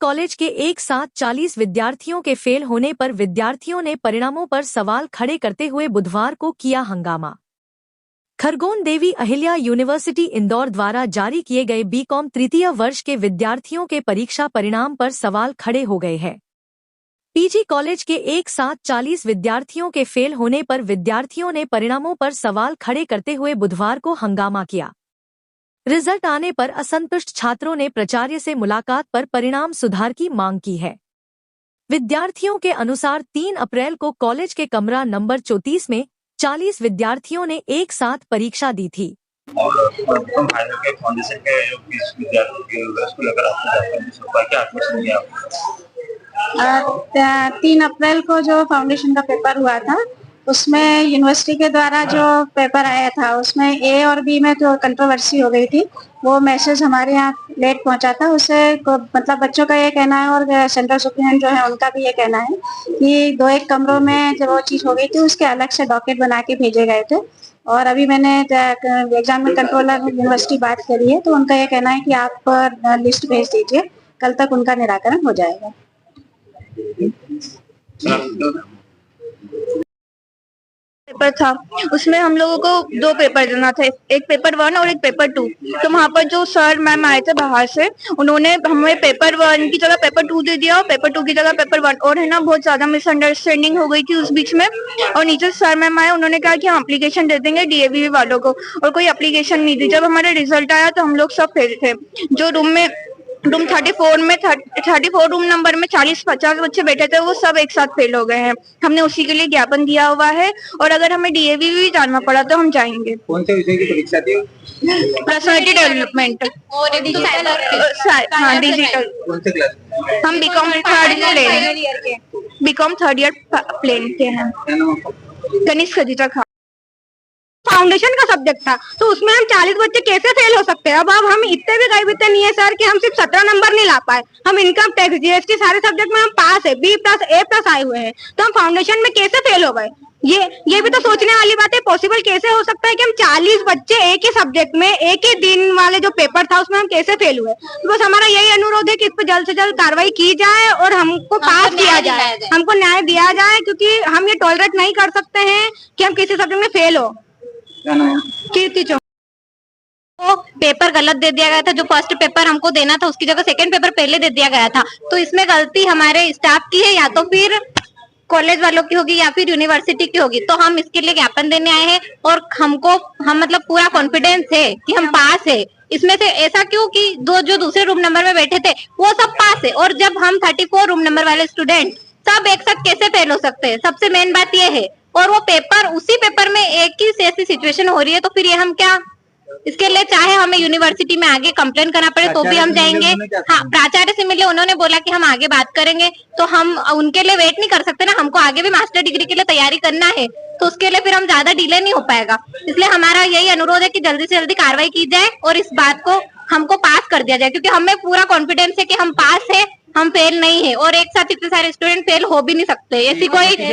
College के एक साथ 40 विद्यार्थियों के फेल होने पर विद्यार्थियों ने परिणामों पर सवाल खड़े करते हुए बुधवार को किया हंगामा। खरगोन देवी अहिल्या यूनिवर्सिटी इंदौर द्वारा जारी किए गए बीकॉम तृतीय वर्ष के विद्यार्थियों के परीक्षा परिणाम पर सवाल खड़े हो गए हैं। पीजी कॉलेज के एक साथ 40 विद्यार्थियों के फेल होने पर विद्यार्थियों ने परिणामों पर सवाल खड़े करते हुए बुधवार को हंगामा किया। रिजल्ट आने पर असंतुष्ट छात्रों ने प्राचार्य से मुलाकात पर परिणाम सुधार की मांग की है। विद्यार्थियों के अनुसार 3 अप्रैल को कॉलेज के कमरा नंबर 34 में 40 विद्यार्थियों ने एक साथ परीक्षा दी थी। और 3 अप्रैल को जो फाउंडेशन का पेपर हुआ था उसमें यूनिवर्सिटी के द्वारा जो पेपर आया था उसमें ए और बी में जो कंट्रोवर्सी हो गई थी वो मैसेज हमारे यहाँ लेट पहुंचा था। उससे मतलब बच्चों का ये कहना है और सेंट्रल सुप्रीडेंट जो है उनका भी ये कहना है कि 2-1 कमरों में जब वो चीज हो गई थी उसके अलग से डॉकेट बना के भेजे गए थे। और अभी मैंने एग्जाम में कंट्रोलर यूनिवर्सिटी बात करी है तो उनका ये कहना है कि आप लिस्ट भेज दीजिए, कल तक उनका निराकरण हो जाएगा। पेपर था उसमें हम लोगों को 2 पेपर देना था, एक पेपर 1 और एक पेपर 2। तो वहाँ पर जो सर मैम आए थे बाहर से उन्होंने हमें पेपर 1 की जगह पेपर 2 दे दिया और पेपर 2 की जगह पेपर 1। और है ना बहुत ज्यादा मिसअंडरस्टैंडिंग हो गई थी उस बीच में। और नीचे सर मैम आए, उन्होंने कहा कि हम एप्लीकेशन दे देंगे डीएवी वालों को, और कोई एप्लीकेशन नहीं दी। जब हमारा रिजल्ट आया तो हम लोग सब फेल थे। जो रूम 34 रूम नंबर में 40-50 बच्चे बैठे थे वो सब एक साथ फेल हो गए हैं। हमने उसी के लिए ज्ञापन दिया हुआ है और अगर हमें डीएवी भी जाना पड़ा तो हम जाएंगे। कौन से विषय की परीक्षा थी? पर्सनालिटी डेवलपमेंट और डिजिटल। हाँ डिजिटल। कौन से क्लास? हम बीकॉम 3rd ईयर प्लेन के हैं। गणेश खजीजा खान। फाउंडेशन का सब्जेक्ट था तो उसमें हम 40 बच्चे कैसे फेल हो सकते हैं। अब हम इतने भी गरीब इतने नहीं है सर कि हम सिर्फ 17 नंबर नहीं ला पाए। हम इनकम टैक्स जीएसटी सारे सब्जेक्ट में हम पास है, B+A+ आए हुए हैं, तो हम फाउंडेशन में कैसे फेल हो गए। ये भी तो सोचने वाली बात है। पॉसिबल कैसे हो सकता है कि हम 40 बच्चे एक ही सब्जेक्ट में एक ही दिन वाले जो पेपर था उसमें हम कैसे फेल हुए। तो बस हमारा यही अनुरोध है कि इस पर जल्द से जल्द कार्रवाई की जाए और हमको पास किया जाए, हमको न्याय दिया जाए, क्योंकि हम ये टॉलरेट नहीं कर सकते हैं कि हम किसी सब्जेक्ट में फेल हो। कीर्ति चौक को पेपर गलत दे दिया गया था। जो फर्स्ट पेपर हमको देना था उसकी जगह सेकंड पेपर पहले दे दिया गया था। तो इसमें गलती हमारे स्टाफ की है या तो फिर कॉलेज वालों की होगी या फिर यूनिवर्सिटी की होगी। तो हम इसके लिए ज्ञापन देने आए हैं और हम मतलब पूरा कॉन्फिडेंस है कि हम पास है। इसमें से ऐसा क्यों कि जो दूसरे रूम नंबर में बैठे थे वो सब पास है और जब हम 34 रूम नंबर वाले स्टूडेंट सब एक साथ कैसे फेल हो सकते हैं। सबसे मेन बात ये है। और वो पेपर उसी पेपर में एक ही ऐसी सिचुएशन हो रही है तो फिर ये हम क्या, इसके लिए चाहे हमें यूनिवर्सिटी में आगे कंप्लेन करना पड़े तो भी हम जाएंगे। हाँ प्राचार्य से मिले, उन्होंने बोला कि हम आगे बात करेंगे। तो हम उनके लिए वेट नहीं कर सकते ना, हमको आगे भी मास्टर डिग्री के लिए तैयारी करना है तो उसके लिए फिर हम ज्यादा डिले नहीं हो पाएगा। इसलिए हमारा यही अनुरोध है कि जल्दी से जल्दी कार्रवाई की जाए और इस बात को हमको पास कर दिया जाए, क्योंकि हमें पूरा कॉन्फिडेंस है कि हम पास है, हम फेल नहीं है। और एक साथ इतने सारे स्टूडेंट फेल हो भी नहीं सकते। ऐसी कोई एटी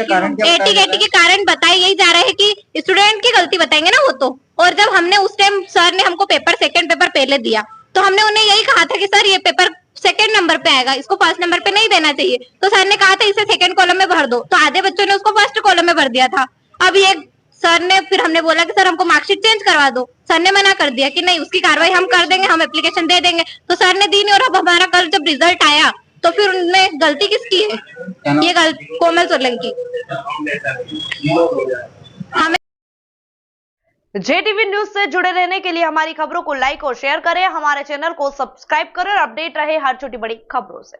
के कारण बताए यही जा रहा है कि स्टूडेंट की गलती बताएंगे ना वो तो। और जब हमने उस टाइम सर ने हमको सेकंड पेपर पहले दिया तो हमने उन्हें यही कहा था कि सर ये पेपर सेकंड नंबर पे आएगा, इसको फर्स्ट नंबर पे नहीं देना चाहिए। तो सर ने कहा था इसे सेकंड कॉलम में भर दो, तो आधे बच्चों ने उसको फर्स्ट कॉलम में भर दिया था। अब ये सर ने फिर हमने बोला कि सर हमको मार्कशीट चेंज करवा दो। सर ने मना कर दिया कि नहीं उसकी कार्रवाई हम कर देंगे, हम एप्लीकेशन दे देंगे। तो सर ने दी नहीं और अब हमारा कल जब रिजल्ट आया तो फिर उनमें गलती किसकी है? ये गलती कोमल सोलंकी। हमें JTV न्यूज से जुड़े रहने के लिए हमारी खबरों को लाइक और शेयर करें, हमारे चैनल को सब्सक्राइब करें और अपडेट रहे हर छोटी बड़ी खबरों से।